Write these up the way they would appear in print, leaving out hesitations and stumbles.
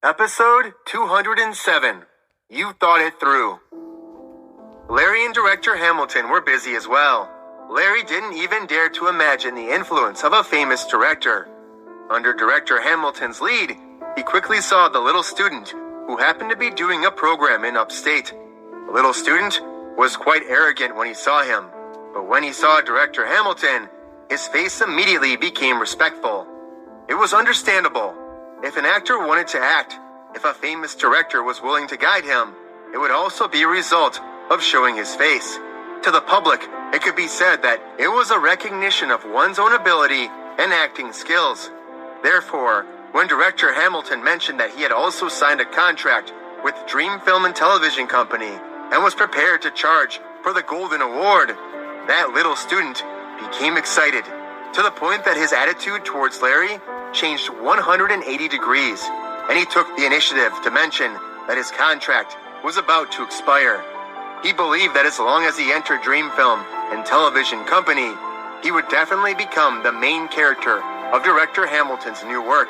Episode 207. You Thought It Through. Larry and Director Hamilton were busy as well. Larry didn't even dare to imagine the influence of a famous director. Under Director Hamilton's lead, he quickly saw the little student who happened to be doing a program in upstate. The little student was quite arrogant when he saw him, but when he saw Director Hamilton, his face immediately became respectful. It was understandable. If an actor wanted to act, if a famous director was willing to guide him, it would also be a result of showing his face. To the public, it could be said that it was a recognition of one's own ability and acting skills. Therefore, when Director Hamilton mentioned that he had also signed a contract with Dream Film and Television Company and was prepared to charge for the Golden Award, that little student became excited, to the point that his attitude towards Larry changed 180 degrees, and he took the initiative to mention that his contract was about to expire. He believed that as long as he entered Dream Film and Television Company, he would definitely become the main character of Director Hamilton's new work.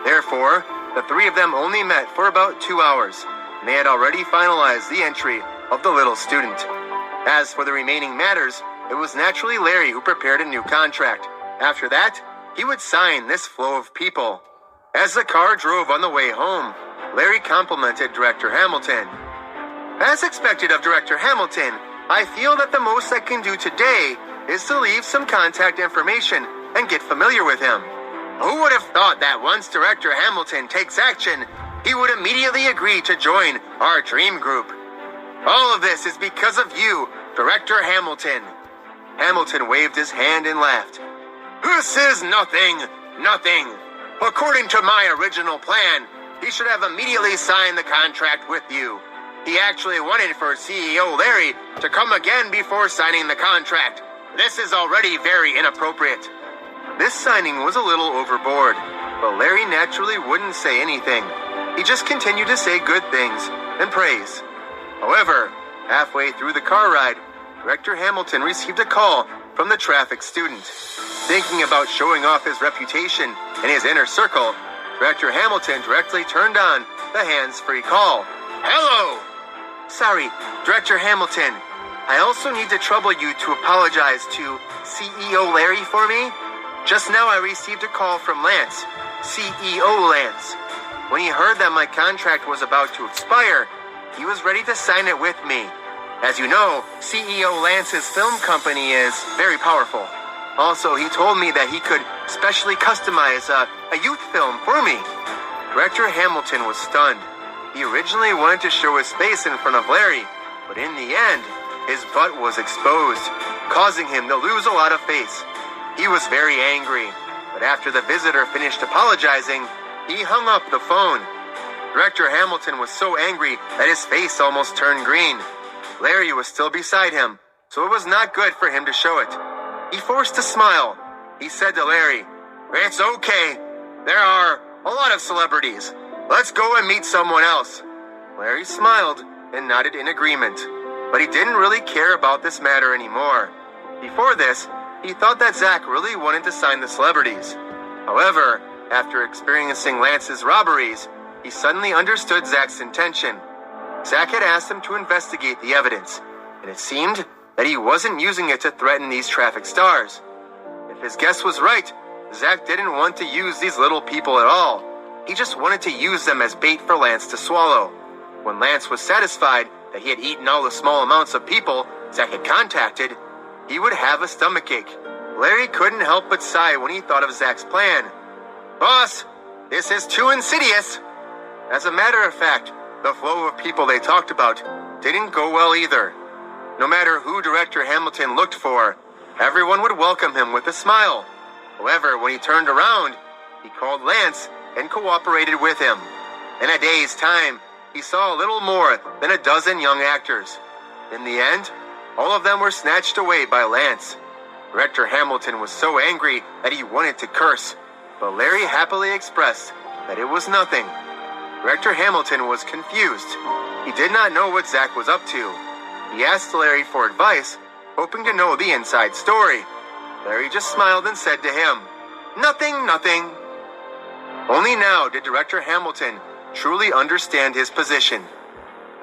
Therefore, the three of them only met for about 2 hours, and they had already finalized the entry of the little student. As for the remaining matters, it was naturally Larry who prepared a new contract. After that, he would sign this flow of people. As the car drove on the way home, Larry complimented Director Hamilton. As expected of Director Hamilton, I feel that the most I can do today is to leave some contact information and get familiar with him. Who would have thought that once Director Hamilton takes action, he would immediately agree to join our dream group? All of this is because of you, Director Hamilton. Hamilton waved his hand and laughed. This is nothing. According to my original plan, he should have immediately signed the contract with you. He actually wanted for CEO Larry to come again before signing the contract. This is already very inappropriate. This signing was a little overboard, but Larry naturally wouldn't say anything. He just continued to say good things and praise. However, halfway through the car ride, Director Hamilton received a call from the traffic student. Thinking about showing off his reputation in his inner circle, Director Hamilton directly turned on the hands-free call. Hello! Sorry, Director Hamilton. I also need to trouble you to apologize to CEO Larry for me. Just now I received a call from Lance, CEO Lance. When he heard that my contract was about to expire, he was ready to sign it with me. As you know, CEO Lance's film company is very powerful. Also, he told me that he could specially customize a youth film for me. Director Hamilton was stunned. He originally wanted to show his face in front of Larry, but in the end, his butt was exposed, causing him to lose a lot of face. He was very angry, but after the visitor finished apologizing, he hung up the phone. Director Hamilton was so angry that his face almost turned green. Larry was still beside him, so it was not good for him to show it. He forced a smile. He said to Larry, It's okay. There are a lot of celebrities. Let's go and meet someone else. Larry smiled and nodded in agreement, but he didn't really care about this matter anymore. Before this, he thought that Zach really wanted to sign the celebrities. However, after experiencing Lance's robberies, he suddenly understood Zach's intention. Zach had asked him to investigate the evidence, and it seemed that he wasn't using it to threaten these traffic stars. If his guess was right, Zach didn't want to use these little people at all. He just wanted to use them as bait for Lance to swallow. When Lance was satisfied that he had eaten all the small amounts of people Zach had contacted, he would have a stomachache. Larry couldn't help but sigh when he thought of Zach's plan. Boss, this is too insidious. As a matter of fact, the flow of people they talked about didn't go well either. No matter who Director Hamilton looked for, everyone would welcome him with a smile. However, when he turned around, he called Lance and cooperated with him. In a day's time, he saw a little more than a dozen young actors. In the end, all of them were snatched away by Lance. Director Hamilton was so angry that he wanted to curse, but Larry happily expressed that it was nothing. Director Hamilton was confused. He did not know what Zach was up to. He asked Larry for advice, hoping to know the inside story. Larry just smiled and said to him, Nothing. Only now did Director Hamilton truly understand his position.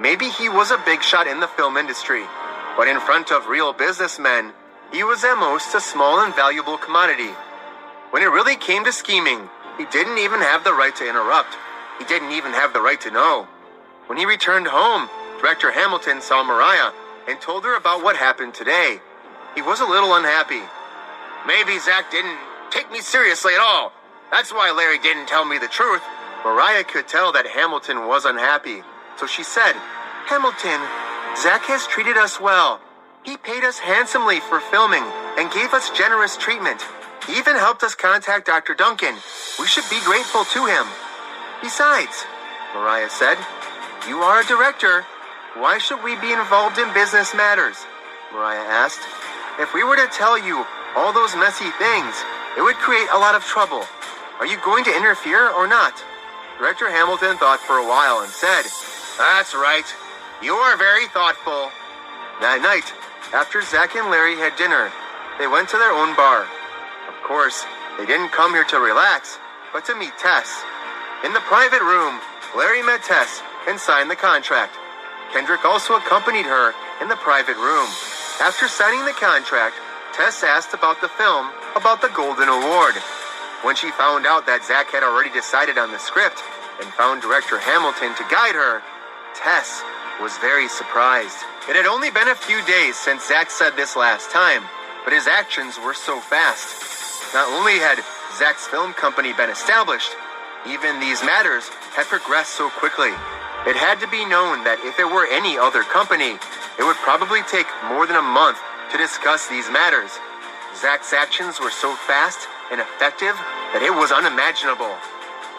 Maybe he was a big shot in the film industry, but in front of real businessmen, he was at most a small and valuable commodity. When it really came to scheming, he didn't even have the right to interrupt. He didn't even have the right to know. When he returned home, Director Hamilton saw Mariah and told her about what happened today. He was a little unhappy. Maybe Zach didn't take me seriously at all. That's why Larry didn't tell me the truth. Mariah could tell that Hamilton was unhappy, so she said, Hamilton, Zach has treated us well. He paid us handsomely for filming and gave us generous treatment. He even helped us contact Dr. Duncan. We should be grateful to him. Besides, Mariah said, you are a director. Why should we be involved in business matters? Mariah asked. If we were to tell you all those messy things, it would create a lot of trouble. Are you going to interfere or not? Director Hamilton thought for a while and said, That's right. You are very thoughtful. That night, after Zach and Larry had dinner, they went to their own bar. Of course, they didn't come here to relax, but to meet Tess. In the private room, Larry met Tess and signed the contract. Kendrick also accompanied her in the private room. After signing the contract, Tess asked about the film, about the Golden Award. When she found out that Zach had already decided on the script and found Director Hamilton to guide her, Tess was very surprised. It had only been a few days since Zach said this last time, but his actions were so fast. Not only had Zach's film company been established, even these matters had progressed so quickly. It had to be known that if it were any other company, it would probably take more than a month to discuss these matters. Zach's actions were so fast and effective that it was unimaginable.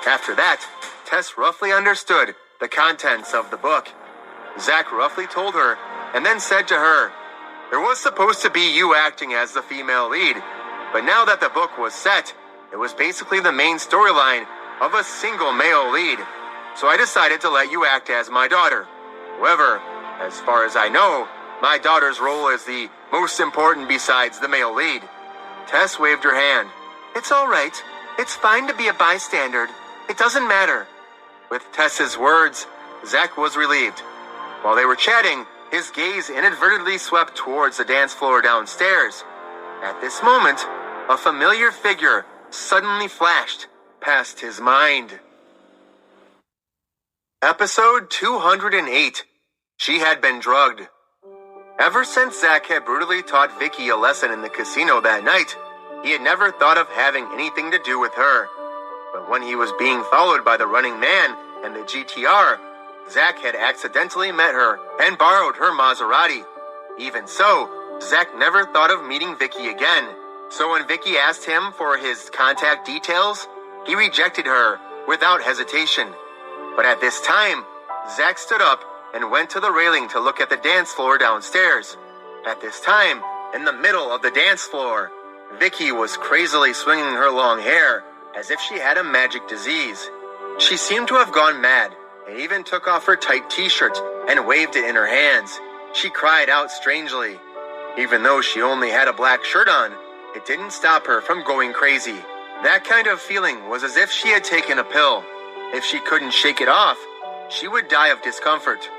After that, Tess roughly understood the contents of the book. Zach roughly told her and then said to her, There was supposed to be you acting as the female lead, but now that the book was set, it was basically the main storyline of a single male lead. So I decided to let you act as my daughter. However, as far as I know, my daughter's role is the most important besides the male lead. Tess waved her hand. It's all right. It's fine to be a bystander. It doesn't matter. With Tess's words, Zach was relieved. While they were chatting, his gaze inadvertently swept towards the dance floor downstairs. At this moment, a familiar figure suddenly flashed past his mind. Episode 208. She had been drugged. Ever since Zach had brutally taught Vicky a lesson in the casino that night, he had never thought of having anything to do with her. But when he was being followed by the running man and the GTR, Zach had accidentally met her and borrowed her Maserati. Even so, Zach never thought of meeting Vicky again. So when Vicky asked him for his contact details, he rejected her without hesitation. But at this time, Zach stood up and went to the railing to look at the dance floor downstairs. At this time, in the middle of the dance floor, Vicky was crazily swinging her long hair as if she had a magic disease. She seemed to have gone mad and even took off her tight t-shirt and waved it in her hands. She cried out strangely. Even though she only had a black shirt on, it didn't stop her from going crazy. That kind of feeling was as if she had taken a pill. If she couldn't shake it off, she would die of discomfort.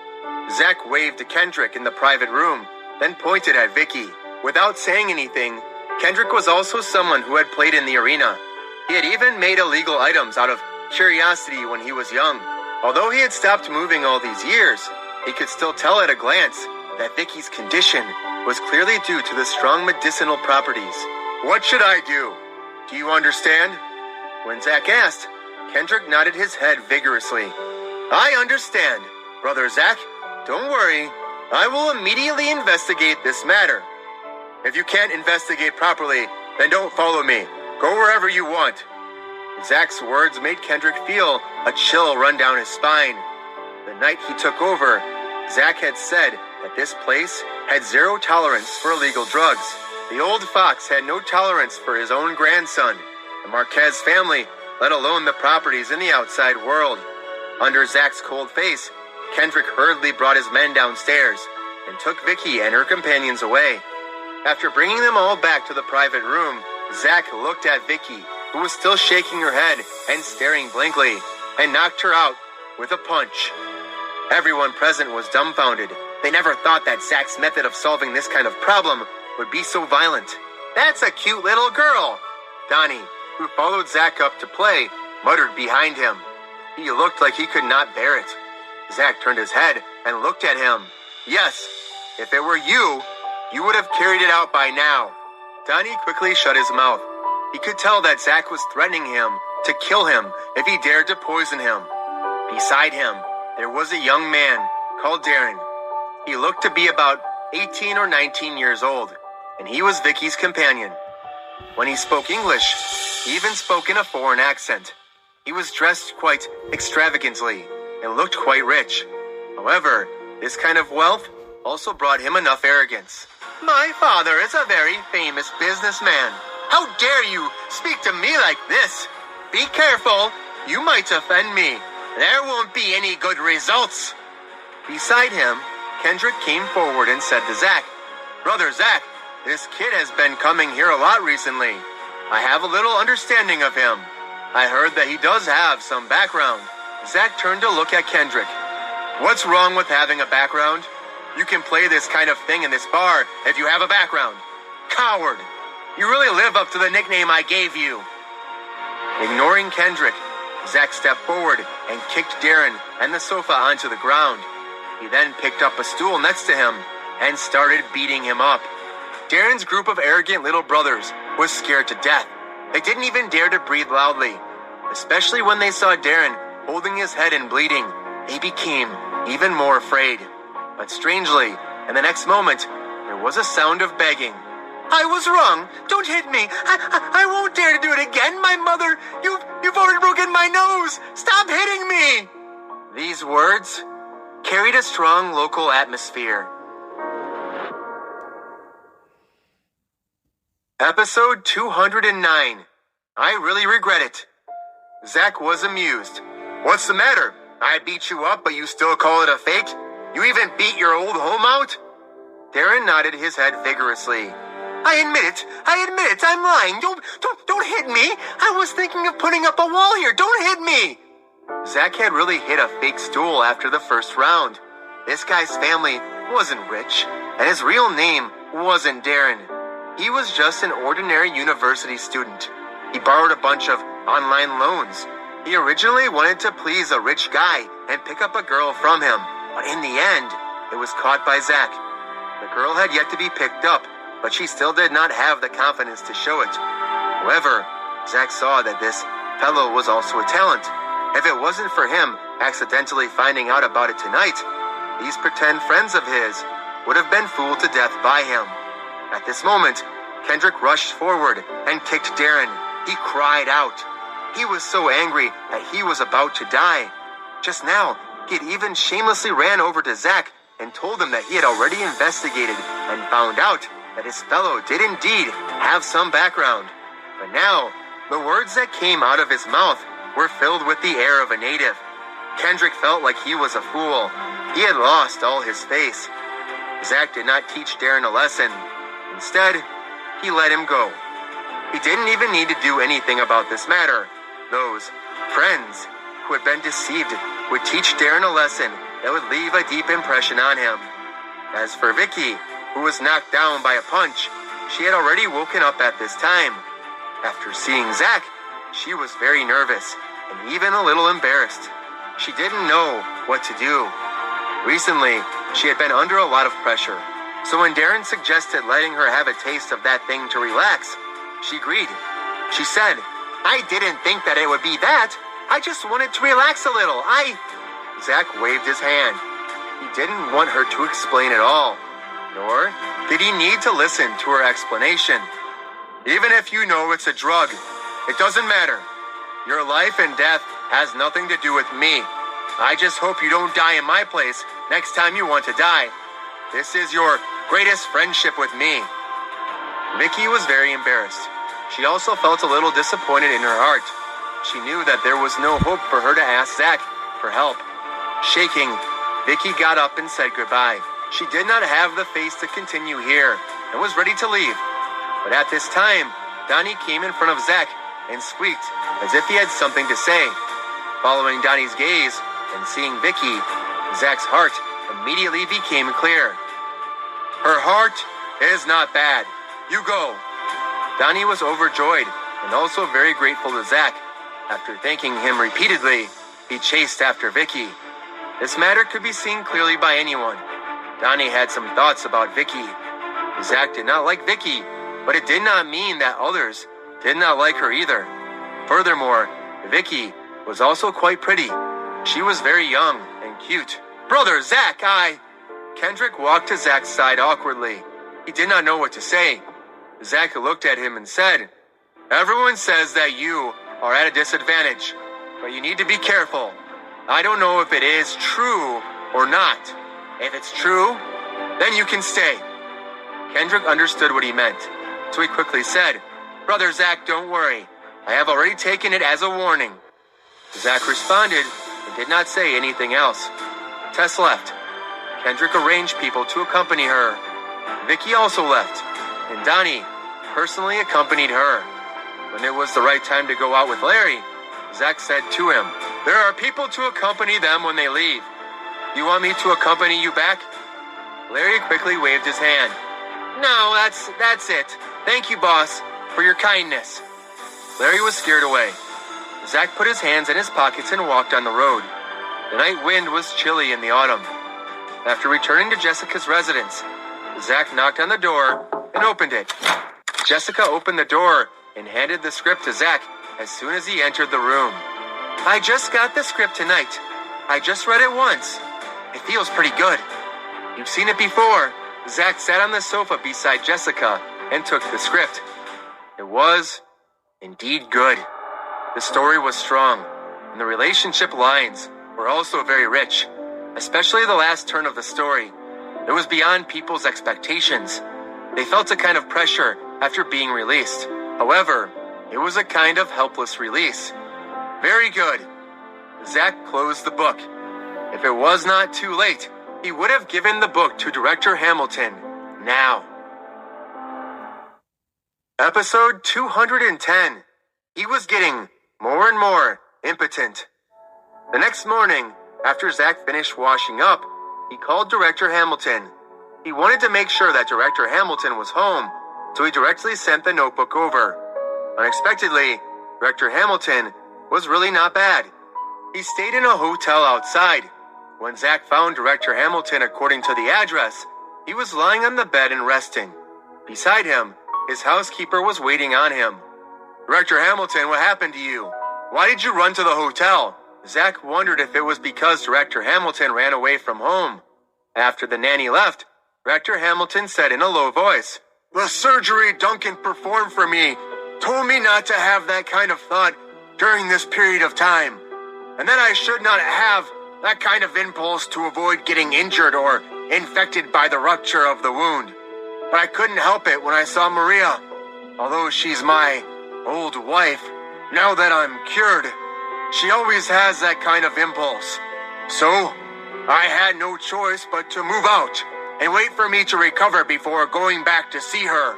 Zach waved to Kendrick in the private room, then pointed at Vicky. Without saying anything, Kendrick was also someone who had played in the arena. He had even made illegal items out of curiosity when he was young. Although he had stopped moving all these years, he could still tell at a glance that Vicky's condition was clearly due to the strong medicinal properties. What should I do? Do you understand? When Zach asked, Kendrick nodded his head vigorously. I understand, Brother Zach. Don't worry. I will immediately investigate this matter. If you can't investigate properly, then don't follow me. Go wherever you want. Zach's words made Kendrick feel a chill run down his spine. The night he took over, Zach had said that this place had zero tolerance for illegal drugs. The old fox had no tolerance for his own grandson, the Marquez family, let alone the properties in the outside world. Under Zach's cold face, Kendrick hurriedly brought his men downstairs and took Vicky and her companions away. After bringing them all back to the private room, Zach looked at Vicky, who was still shaking her head and staring blankly, and knocked her out with a punch. Everyone present was dumbfounded. They never thought that Zach's method of solving this kind of problem would be so violent. That's a cute little girl. Donnie, who followed Zach up to play, muttered behind him. He looked like he could not bear it. Zach turned his head and looked at him. Yes, if it were you, you would have carried it out by now. Donnie quickly shut his mouth. He could tell that Zach was threatening him to kill him if he dared to poison him. Beside him, there was a young man called Darren. He looked to be about 18 or 19 years old, and he was Vicky's companion. When he spoke English, he even spoke in a foreign accent. He was dressed quite extravagantly and looked quite rich. However, this kind of wealth also brought him enough arrogance. My father is a very famous businessman. How dare you speak to me like this? Be careful, you might offend me. There won't be any good results. Beside him, Kendrick came forward and said to Zach, Brother Zach, this kid has been coming here a lot recently. I have a little understanding of him. I heard that he does have some background. Zach turned to look at Kendrick. What's wrong with having a background? You can play this kind of thing in this bar if you have a background. Coward! You really live up to the nickname I gave you. Ignoring Kendrick, Zach stepped forward and kicked Darren and the sofa onto the ground. He then picked up a stool next to him and started beating him up. Darren's group of arrogant little brothers was scared to death. They didn't even dare to breathe loudly. Especially when they saw Darren holding his head and bleeding, they became even more afraid. But strangely, in the next moment, there was a sound of begging. I was wrong. Don't hit me. I won't dare to do it again. My mother, you've already broken my nose. Stop hitting me. These words carried a strong local atmosphere. Episode 209. I really regret it. Zach was amused. What's the matter? I beat you up, but you still call it a fake? You even beat your old home out? Darren nodded his head vigorously. I admit it, I'm lying. Don't hit me. I was thinking of putting up a wall here. Don't hit me. Zach had really hit a fake stool after the first round. This guy's family wasn't rich, and his real name wasn't Darren. He was just an ordinary university student. He borrowed a bunch of online loans. He originally wanted to please a rich guy and pick up a girl from him, but in the end, it was caught by Zach. The girl had yet to be picked up, but she still did not have the confidence to show it. However, Zach saw that this fellow was also a talent. If it wasn't for him accidentally finding out about it tonight, these pretend friends of his would have been fooled to death by him. At this moment, Kendrick rushed forward and kicked Darren. He cried out. He was so angry that he was about to die. Just now, he had even shamelessly ran over to Zach and told him that he had already investigated and found out that his fellow did indeed have some background. But now, the words that came out of his mouth were filled with the air of a native. Kendrick felt like he was a fool. He had lost all his face. Zach did not teach Darren a lesson. Instead, he let him go. He didn't even need to do anything about this matter. Those friends who had been deceived would teach Darren a lesson that would leave a deep impression on him. As for Vicky, who was knocked down by a punch, she had already woken up at this time. After seeing Zach, she was very nervous and even a little embarrassed. She didn't know what to do. Recently, she had been under a lot of pressure, so when Darren suggested letting her have a taste of that thing to relax, she agreed. She said, I didn't think that it would be that. I just wanted to relax a little. Zach waved his hand. He didn't want her to explain at all, nor did he need to listen to her explanation. Even if you know it's a drug, it doesn't matter. Your life and death has nothing to do with me. I just hope you don't die in my place next time you want to die. This is your greatest friendship with me. Vicky was very embarrassed. She also felt a little disappointed in her heart. She knew that there was no hope for her to ask Zach for help. Shaking, Vicky got up and said goodbye. She did not have the face to continue here and was ready to leave. But at this time, Donnie came in front of Zach and squeaked as if he had something to say. Following Donnie's gaze, and seeing Vicky, Zach's heart immediately became clear. Her heart is not bad. You go. Donnie was overjoyed and also very grateful to Zach. After thanking him repeatedly, he chased after Vicky. This matter could be seen clearly by anyone. Donnie had some thoughts about Vicky. Zach did not like Vicky, but it did not mean that others did not like her either. Furthermore, Vicky was also quite pretty. She was very young and cute. Brother Zach, Kendrick walked to Zach's side awkwardly. He did not know what to say. Zach looked at him and said, Everyone says that you are at a disadvantage, but you need to be careful. I don't know if it is true or not. If it's true, then you can stay. Kendrick understood what he meant, so he quickly said, Brother Zach, don't worry. I have already taken it as a warning. Zach responded and did not say anything else. Tess left. Kendrick arranged people to accompany her. Vicky also left, and Donnie personally accompanied her. When it was the right time to go out with Larry, Zach said to him, There are people to accompany them when they leave. You want me to accompany you back? Larry quickly waved his hand. No, that's it. Thank you, boss, for your kindness. Larry was scared away. Zach put his hands in his pockets and walked on the road. The night wind was chilly in the autumn. After returning to Jessica's residence, Zach knocked on the door and opened it. Jessica opened the door and handed the script to Zach as soon as he entered the room. I just got the script tonight. I just read it once. It feels pretty good. You've seen it before. Zach sat on the sofa beside Jessica and took the script. It was indeed good. The story was strong, and the relationship lines were also very rich, especially the last turn of the story. It was beyond people's expectations. They felt a kind of pressure after being released. However, it was a kind of helpless release. Very good. Zach closed the book. If it was not too late, he would have given the book to Director Hamilton now. Episode 210. He was getting more and more impotent. The next morning, after Zach finished washing up, he called Director Hamilton. He wanted to make sure that Director Hamilton was home, so he directly sent the notebook over. Unexpectedly, Director Hamilton was really not bad. He stayed in a hotel outside. When Zach found Director Hamilton according to the address, he was lying on the bed and resting. Beside him, his housekeeper was waiting on him. Director Hamilton, what happened to you? Why did you run to the hotel? Zach wondered if it was because Director Hamilton ran away from home. After the nanny left, Director Hamilton said in a low voice, The surgery Duncan performed for me told me not to have that kind of thought during this period of time, and that I should not have that kind of impulse to avoid getting injured or infected by the rupture of the wound. But I couldn't help it when I saw Maria. Although she's my old wife, now that I'm cured, she always has that kind of impulse. So, I had no choice but to move out and wait for me to recover before going back to see her.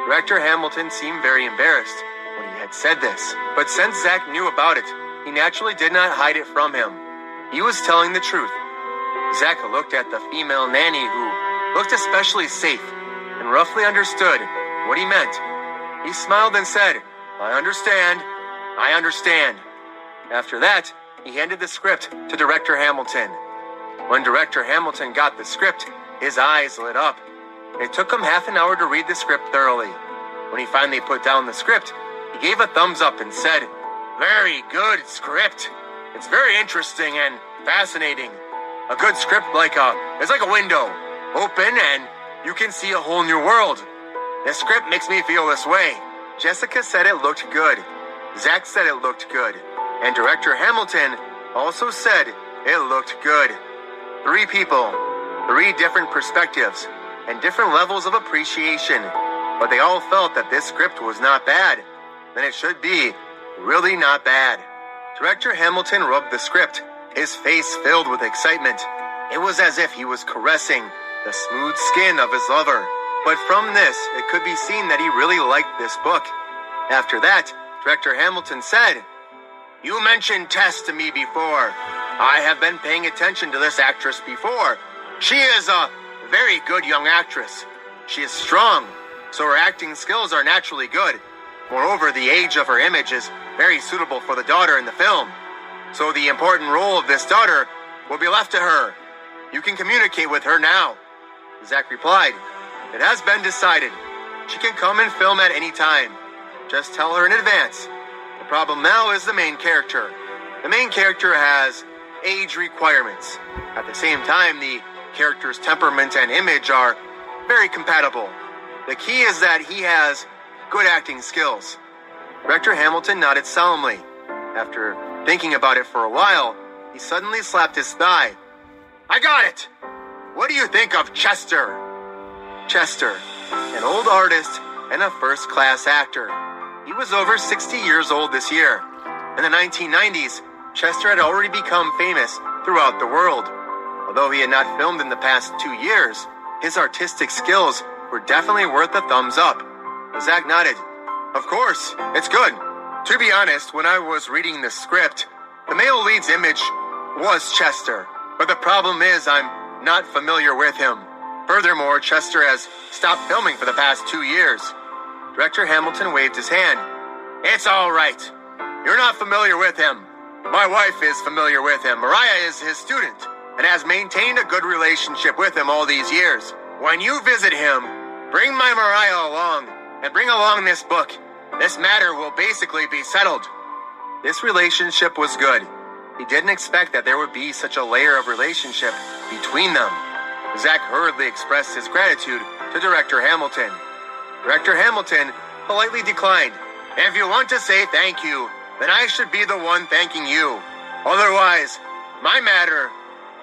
Director Hamilton seemed very embarrassed when he had said this, but since Zach knew about it, he naturally did not hide it from him. He was telling the truth. Zach looked at the female nanny who looked especially safe and roughly understood what he meant. He smiled and said, I understand. After that, he handed the script to Director Hamilton. When Director Hamilton got the script, his eyes lit up. It took him half an hour to read the script thoroughly. When he finally put down the script, he gave a thumbs up and said, Very good script. It's very interesting and fascinating. A good script is like a window, open and you can see a whole new world. This script makes me feel this way. Jessica said it looked good. Zach said it looked good. And Director Hamilton also said it looked good. 3 people, 3 different perspectives, and different levels of appreciation. But they all felt that this script was not bad. Then it should be really not bad. Director Hamilton rubbed the script, his face filled with excitement. It was as if he was caressing the smooth skin of his lover. But from this, it could be seen that he really liked this book. After that, Director Hamilton said, You mentioned Tess to me before. I have been paying attention to this actress before. She is a very good young actress. She is strong, so her acting skills are naturally good. Moreover, the age of her image is very suitable for the daughter in the film. So the important role of this daughter will be left to her. You can communicate with her now. Zach replied, "It has been decided. She can come and film at any time. Just tell her in advance. The problem now is the main character. The main character has age requirements. At the same time, the character's temperament and image are very compatible. The key is that he has good acting skills." Director Hamilton nodded solemnly. After thinking about it for a while, he suddenly slapped his thigh. "I got it! What do you think of Chester?" Chester, an old artist and a first-class actor. He was over 60 years old this year. In the 1990s, Chester had already become famous throughout the world. Although he had not filmed in the past 2 years, his artistic skills were definitely worth a thumbs up. Zach nodded. "Of course, it's good. To be honest, when I was reading the script, the male lead's image was Chester. But the problem is I'm not familiar with him. Furthermore, Chester has stopped filming for the past 2 years." Director Hamilton waved his hand. "It's all right. You're not familiar with him. My wife is familiar with him. Mariah is his student and has maintained a good relationship with him all these years. When you visit him, bring my Mariah along and bring along this book. This matter will basically be settled." This relationship was good. He didn't expect that there would be such a layer of relationship between them. Zach hurriedly expressed his gratitude to Director Hamilton. Director Hamilton politely declined. "If you want to say thank you, then I should be the one thanking you. Otherwise, my matter..."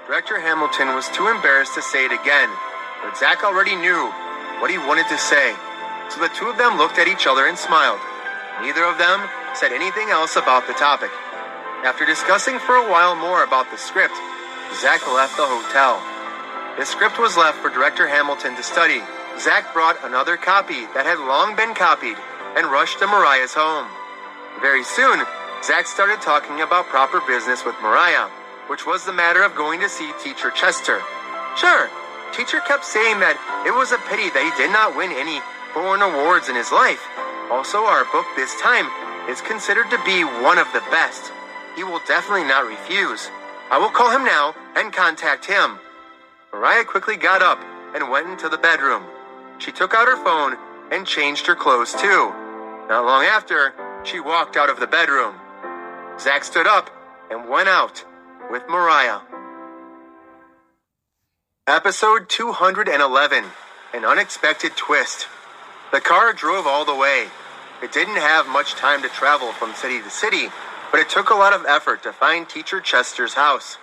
Director Hamilton was too embarrassed to say it again, but Zach already knew what he wanted to say. So the two of them looked at each other and smiled. Neither of them said anything else about the topic. After discussing for a while more about the script, Zach left the hotel. The script was left for Director Hamilton to study. Zach brought another copy that had long been copied and rushed to Mariah's home. Very soon, Zach started talking about proper business with Mariah, which was the matter of going to see Teacher Chester. Sure, Teacher kept saying that it was a pity that he did not win any foreign awards in his life. Also, our book this time is considered to be one of the best. He will definitely not refuse. I will call him now and contact him. Mariah quickly got up and went into the bedroom. She took out her phone and changed her clothes too. Not long after, she walked out of the bedroom. Zach stood up and went out with Mariah. Episode 211, An Unexpected Twist. The car drove all the way. It didn't have much time to travel from city to city, but it took a lot of effort to find Teacher Chester's house.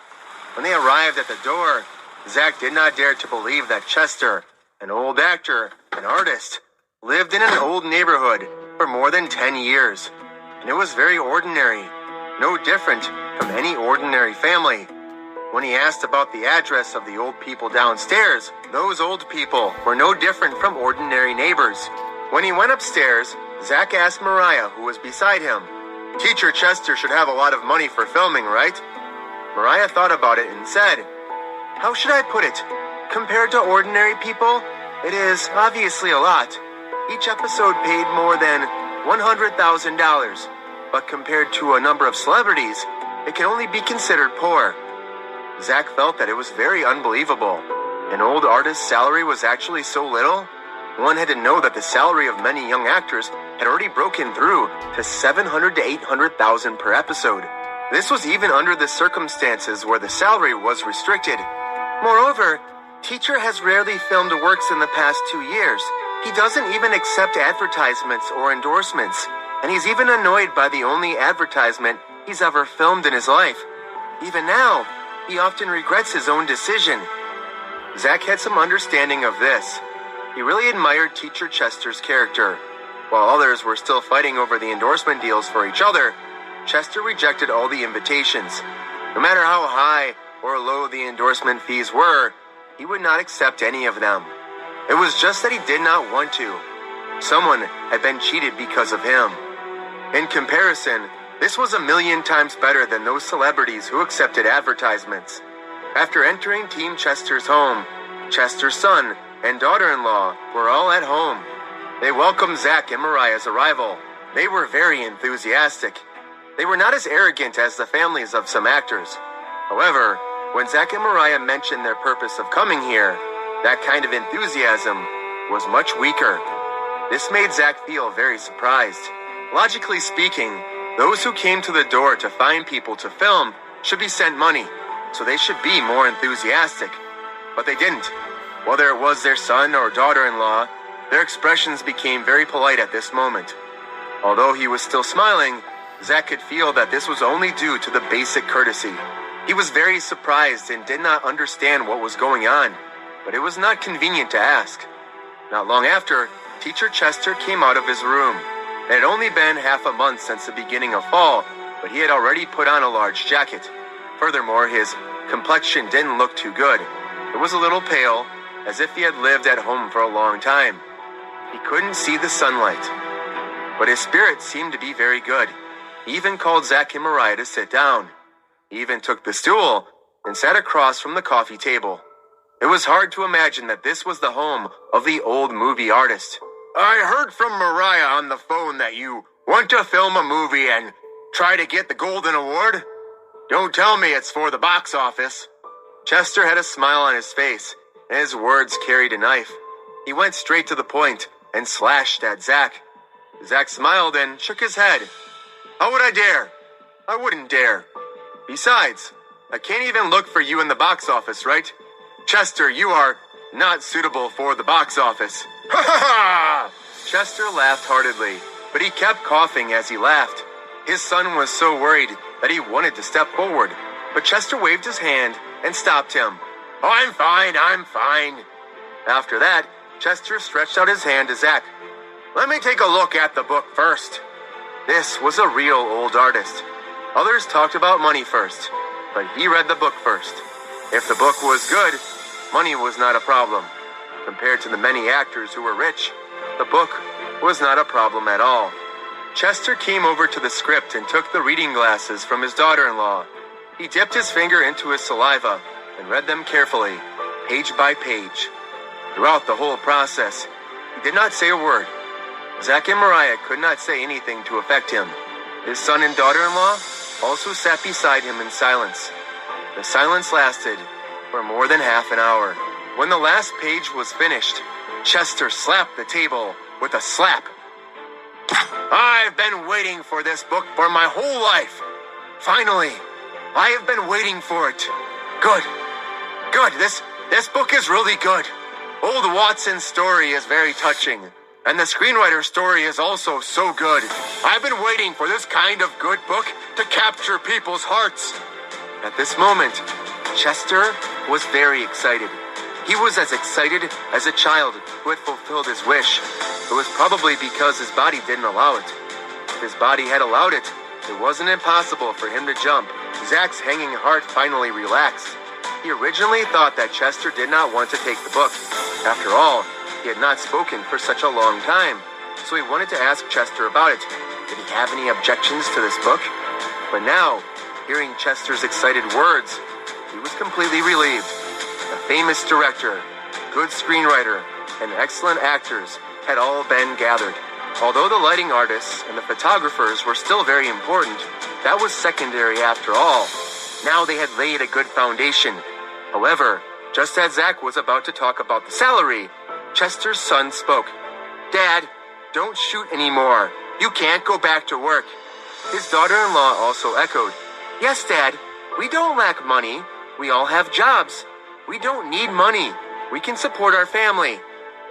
When they arrived at the door, Zach did not dare to believe that Chester, an old actor, an artist, lived in an old neighborhood for more than 10 years. And it was very ordinary, no different from any ordinary family. When he asked about the address of the old people downstairs, those old people were no different from ordinary neighbors. When he went upstairs, Zach asked Mariah, who was beside him, "Teacher Chester should have a lot of money for filming, right?" Mariah thought about it and said, "How should I put it? Compared to ordinary people, it is obviously a lot. Each episode paid more than $100,000, but compared to a number of celebrities, it can only be considered poor." Zach felt that it was very unbelievable. An old artist's salary was actually so little? One had to know that the salary of many young actors had already broken through to $700,000 to $800,000 per episode. This was even under the circumstances where the salary was restricted. Moreover, Teacher has rarely filmed works in the past 2 years. He doesn't even accept advertisements or endorsements, and he's even annoyed by the only advertisement he's ever filmed in his life. Even now, he often regrets his own decision. Zach had some understanding of this. He really admired Teacher Chester's character. While others were still fighting over the endorsement deals for each other, Chester rejected all the invitations. No matter how high or low the endorsement fees were, he would not accept any of them. It was just that he did not want to. Someone had been cheated because of him. In comparison, This was 1,000,000 times better than those celebrities who accepted advertisements. After entering Team Chester's home, Chester's son and daughter-in-law were all at home. They welcomed Zach and Mariah's arrival. They were very enthusiastic. They were not as arrogant as the families of some actors. However, when Zach and Mariah mentioned their purpose of coming here, that kind of enthusiasm was much weaker. This made Zach feel very surprised. Logically speaking, those who came to the door to find people to film should be sent money, so they should be more enthusiastic. But they didn't. Whether it was their son or daughter-in-law, their expressions became very polite at this moment. Although he was still smiling, Zach could feel that this was only due to the basic courtesy. He was very surprised and did not understand what was going on, but it was not convenient to ask. Not long after, Teacher Chester came out of his room. It had only been half a month since the beginning of fall, but he had already put on a large jacket. Furthermore, his complexion didn't look too good. It was a little pale, as if he had lived at home for a long time. He couldn't see the sunlight, but his spirit seemed to be very good. He even called Zach and Mariah to sit down. He even took the stool and sat across from the coffee table. It was hard to imagine that this was the home of the old movie artist. I heard from Mariah on the phone that you want to film a movie and try to get the Golden Award? Don't tell me it's for the box office. Chester had a smile on his face, and his words carried a knife. He went straight to the point and slashed at Zach. Zach smiled and shook his head. How would I dare? I wouldn't dare. Besides, I can't even look for you in the box office, right? Chester, you are not suitable for the box office. Ha ha ha! Chester laughed heartedly, but he kept coughing as he laughed. His son was so worried that he wanted to step forward, but Chester waved his hand and stopped him. Oh, I'm fine. After that, Chester stretched out his hand to Zach. Let me take a look at the book first. This was a real old artist. Others talked about money first, but he read the book first. If the book was good, money was not a problem. Compared to the many actors who were rich, the book was not a problem at all. Chester came over to the script and took the reading glasses from his daughter-in-law. He dipped his finger into his saliva and read them carefully, page by page. Throughout the whole process, he did not say a word. Zach and Mariah could not say anything to affect him. His son and daughter-in-law also sat beside him in silence. The silence lasted for more than half an hour. When the last page was finished, Chester slapped the table with a slap. I've been waiting for this book for my whole life. Finally, I have been waiting for it. Good. This book is really good. Old Watson's story is very touching, and the screenwriter's story is also so good. I've been waiting for this kind of good book to capture people's hearts. At this moment, Chester was very excited. He was as excited as a child who had fulfilled his wish. It was probably because his body didn't allow it. If his body had allowed it, it wasn't impossible for him to jump. Zach's hanging heart finally relaxed. He originally thought that Chester did not want to take the book. After all, he had not spoken for such a long time, so he wanted to ask Chester about it. Did he have any objections to this book? But now, hearing Chester's excited words, he was completely relieved. A famous director, good screenwriter, and excellent actors had all been gathered. Although the lighting artists and the photographers were still very important, that was secondary after all. Now they had laid a good foundation. However, just as Zach was about to talk about the salary, Chester's son spoke. Dad, don't shoot anymore. You can't go back to work. His daughter-in-law also echoed. Yes, Dad, we don't lack money. We all have jobs. We don't need money. We can support our family.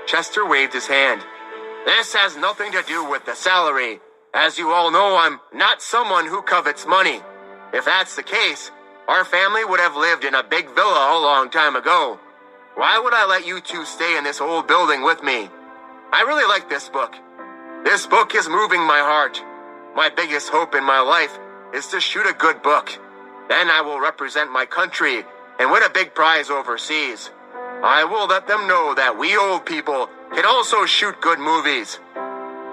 Chester waved his hand. This has nothing to do with the salary. As you all know, I'm not someone who covets money. If that's the case, our family would have lived in a big villa a long time ago. Why would I let you two stay in this old building with me? I really like this book. This book is moving my heart. My biggest hope in my life is to shoot a good book. Then I will represent my country and win a big prize overseas. I will let them know that we old people can also shoot good movies.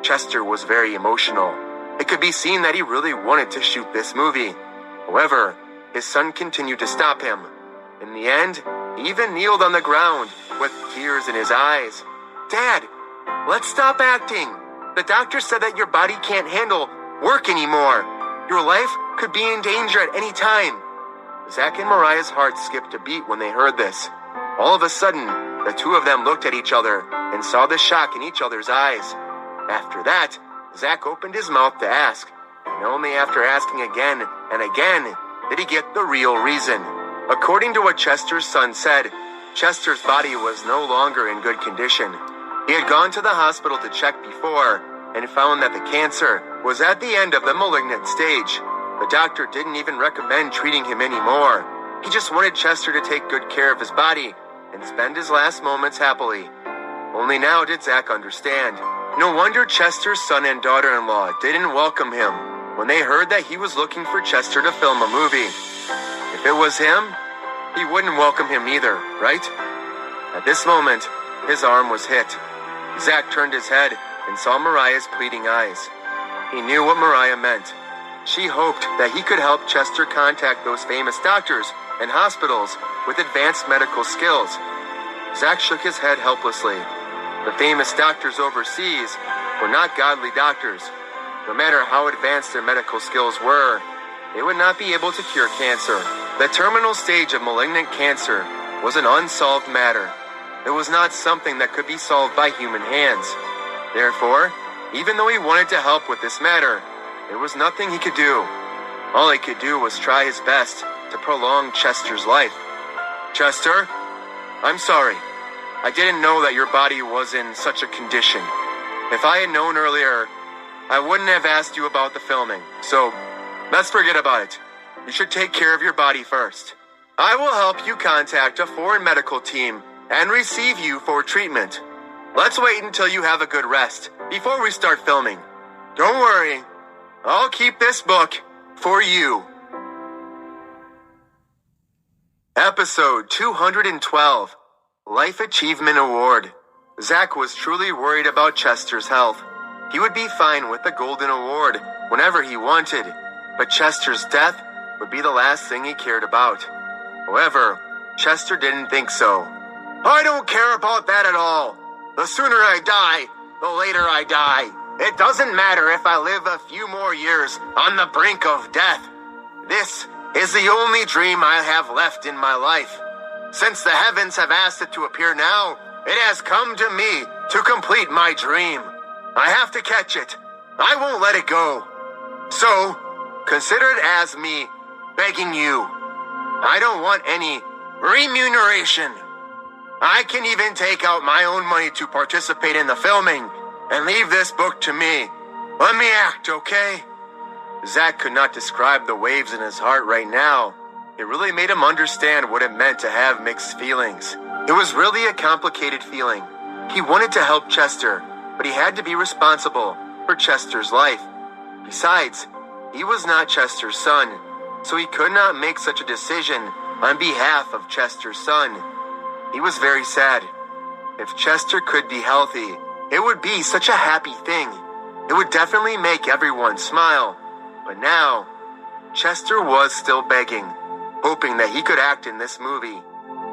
Chester was very emotional. It could be seen that he really wanted to shoot this movie. However, his son continued to stop him. In the end, he even kneeled on the ground with tears in his eyes. "Dad, let's stop acting. The doctor said that your body can't handle work anymore. Your life could be in danger at any time." Zach and Mariah's hearts skipped a beat when they heard this. All of a sudden, the two of them looked at each other and saw the shock in each other's eyes. After that, Zach opened his mouth to ask, and only after asking again and again did he get the real reason. According to what Chester's son said, Chester's body was no longer in good condition. He had gone to the hospital to check before and found that the cancer was at the end of the malignant stage. The doctor didn't even recommend treating him anymore. He just wanted Chester to take good care of his body and spend his last moments happily. Only now did Zach understand. No wonder Chester's son and daughter-in-law didn't welcome him when they heard that he was looking for Chester to film a movie. If it was him, he wouldn't welcome him either, right? At this moment, his arm was hit. Zach turned his head and saw Mariah's pleading eyes. He knew what Mariah meant. She hoped that he could help Chester contact those famous doctors and hospitals with advanced medical skills. Zach shook his head helplessly. The famous doctors overseas were not godly doctors. No matter how advanced their medical skills were, they would not be able to cure cancer. The terminal stage of malignant cancer was an unsolved matter. It was not something that could be solved by human hands. Therefore, even though he wanted to help with this matter, there was nothing he could do. All he could do was try his best to prolong Chester's life. "Chester, I'm sorry. I didn't know that your body was in such a condition. If I had known earlier, I wouldn't have asked you about the filming. So, let's forget about it. You should take care of your body first. I will help you contact a foreign medical team and receive you for treatment. Let's wait until you have a good rest before we start filming. Don't worry. I'll keep this book for you." Episode 212, Life Achievement Award. Zach was truly worried about Chester's health. He would be fine with the Golden Award whenever he wanted, but Chester's death would be the last thing he cared about. However, Chester didn't think so. "I don't care about that at all. The sooner I die, the later I die. It doesn't matter if I live a few more years on the brink of death. This is the only dream I have left in my life. Since the heavens have asked it to appear now, it has come to me to complete my dream. I have to catch it. I won't let it go. So, consider it as me begging you. I don't want any remuneration. I can even take out my own money to participate in the filming and leave this book to me. Let me act, okay?" Zach could not describe the waves in his heart right now. It really made him understand what it meant to have mixed feelings. It was really a complicated feeling. He wanted to help Chester, but he had to be responsible for Chester's life. Besides, he was not Chester's son, so he could not make such a decision on behalf of Chester's son. He was very sad. If Chester could be healthy, it would be such a happy thing. It would definitely make everyone smile. But now, Chester was still begging, hoping that he could act in this movie.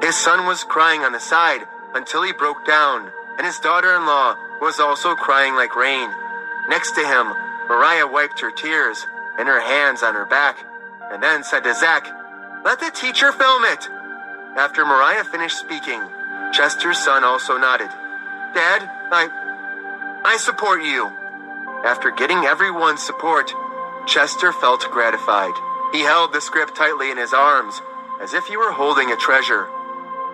His son was crying on the side until he broke down, and his daughter-in-law was also crying like rain. Next to him, Mariah wiped her tears and her hands on her back, and then said to Zach, "Let the teacher film it." After Mariah finished speaking, Chester's son also nodded. "Dad, I support you." After getting everyone's support, Chester felt gratified. He held the script tightly in his arms, as if he were holding a treasure.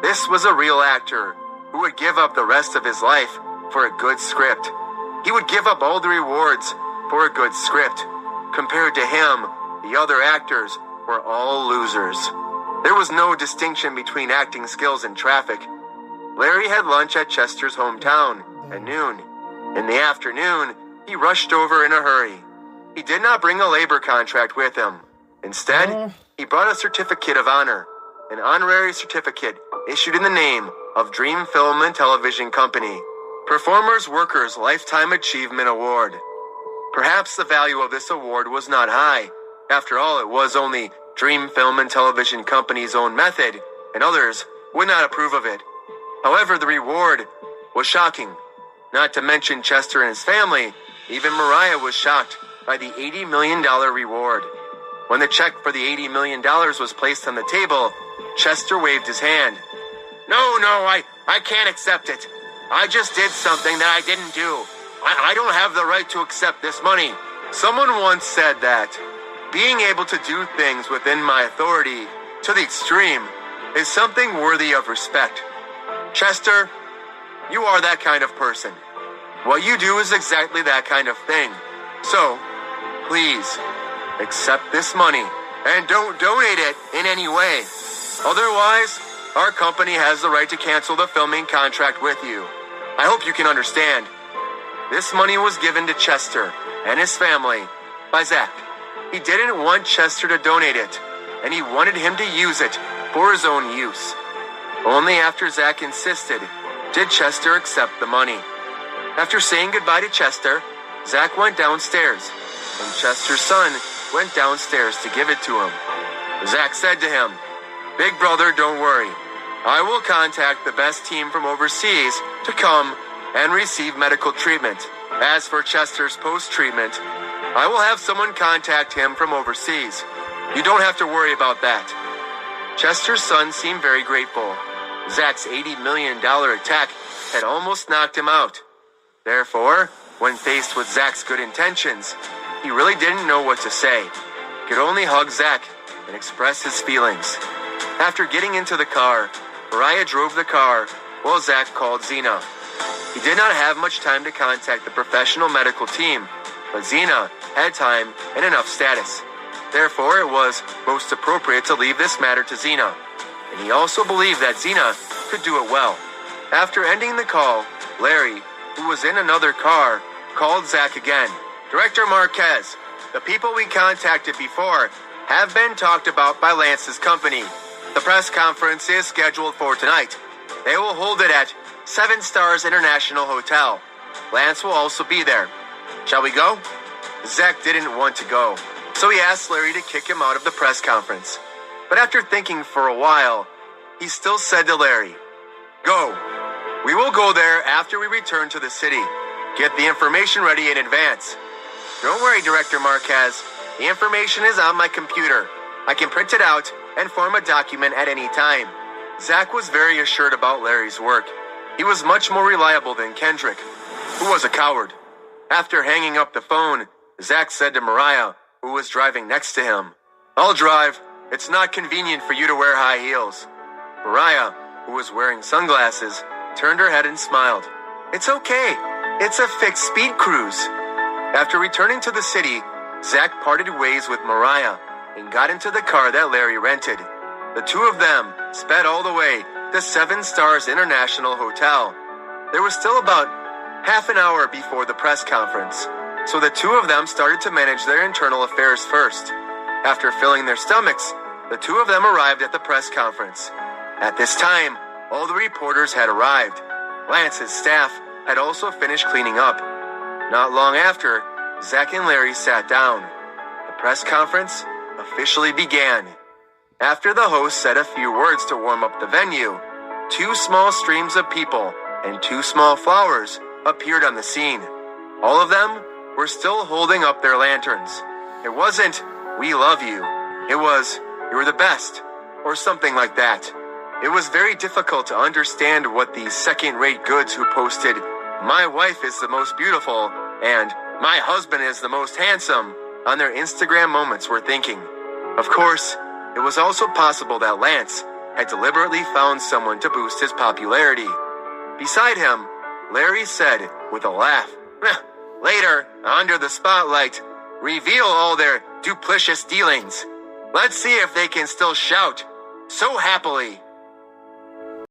This was a real actor who would give up the rest of his life for a good script. He would give up all the rewards for a good script. Compared to him, the other actors were all losers. There was no distinction between acting skills and traffic. Larry had lunch at Chester's hometown at noon. In the afternoon, he rushed over in a hurry. He did not bring a labor contract with him. Instead, he brought a certificate of honor, an honorary certificate issued in the name of Dream Film and Television Company, Performers Workers Lifetime Achievement Award. Perhaps the value of this award was not high. After all, it was only Dream Film and Television Company's own method, and others would not approve of it. However, the reward was shocking. Not to mention Chester and his family, even Mariah was shocked by the $80 million reward. When the check for the $80 million was placed on the table, Chester waved his hand. No, I can't accept it. I just did something that I didn't do. I don't have the right to accept this money. Someone once said that being able to do things within my authority to the extreme is something worthy of respect. Chester, you are that kind of person. What you do is exactly that kind of thing. So, please, accept this money and don't donate it in any way. Otherwise, our company has the right to cancel the filming contract with you. I hope you can understand. This money was given to Chester and his family by Zach. He didn't want Chester to donate it, and he wanted him to use it for his own use. Only after Zach insisted did Chester accept the money. After saying goodbye to Chester, Zach went downstairs, and Chester's son went downstairs to give it to him. Zach said to him, "Big brother, don't worry. I will contact the best team from overseas to come and receive medical treatment. As for Chester's post-treatment, I will have someone contact him from overseas. You don't have to worry about that." Chester's son seemed very grateful. Zach's $80 million attack had almost knocked him out. Therefore, when faced with Zach's good intentions, he really didn't know what to say. He could only hug Zach and express his feelings. After getting into the car, Mariah drove the car while Zach called Zena. He did not have much time to contact the professional medical team, but Zena had time and enough status. Therefore, it was most appropriate to leave this matter to Zena, and he also believed that Zena could do it well. After ending the call, Larry, who was in another car, called Zach again. "Director Marquez, the people we contacted before have been talked about by Lance's company. The press conference is scheduled for tonight. They will hold it at 7 Stars International Hotel. Lance will also be there. Shall we go?" Zach didn't want to go, so he asked Larry to kick him out of the press conference. But after thinking for a while, he still said to Larry, "Go. We will go there after we return to the city. Get the information ready in advance." "Don't worry, Director Marquez. The information is on my computer. I can print it out and form a document at any time." Zach was very assured about Larry's work. He was much more reliable than Kendrick, who was a coward. After hanging up the phone, Zach said to Mariah, who was driving next to him, "I'll drive. It's not convenient for you to wear high heels." Mariah, who was wearing sunglasses, turned her head and smiled. "It's okay. It's a fixed speed cruise." After returning to the city, Zach parted ways with Mariah and got into the car that Larry rented. The two of them sped all the way to 7 Stars International Hotel. There was still about half an hour before the press conference, so the two of them started to manage their internal affairs first. After filling their stomachs, the two of them arrived at the press conference. At this time, all the reporters had arrived. Lance's staff had also finished cleaning up. Not long after, Zach and Larry sat down. The press conference officially began. After the host said a few words to warm up the venue, 2 small streams of people and 2 small flowers appeared on the scene. All of them were still holding up their lanterns. It wasn't, "We love you." It was, "You're the best," or something like that. It was very difficult to understand what these second-rate goods who posted, "My wife is the most beautiful," and "My husband is the most handsome," on their Instagram moments were thinking. Of course, it was also possible that Lance had deliberately found someone to boost his popularity. Beside him, Larry said with a laugh, "Later, under the spotlight, reveal all their duplicitous dealings. Let's see if they can still shout so happily."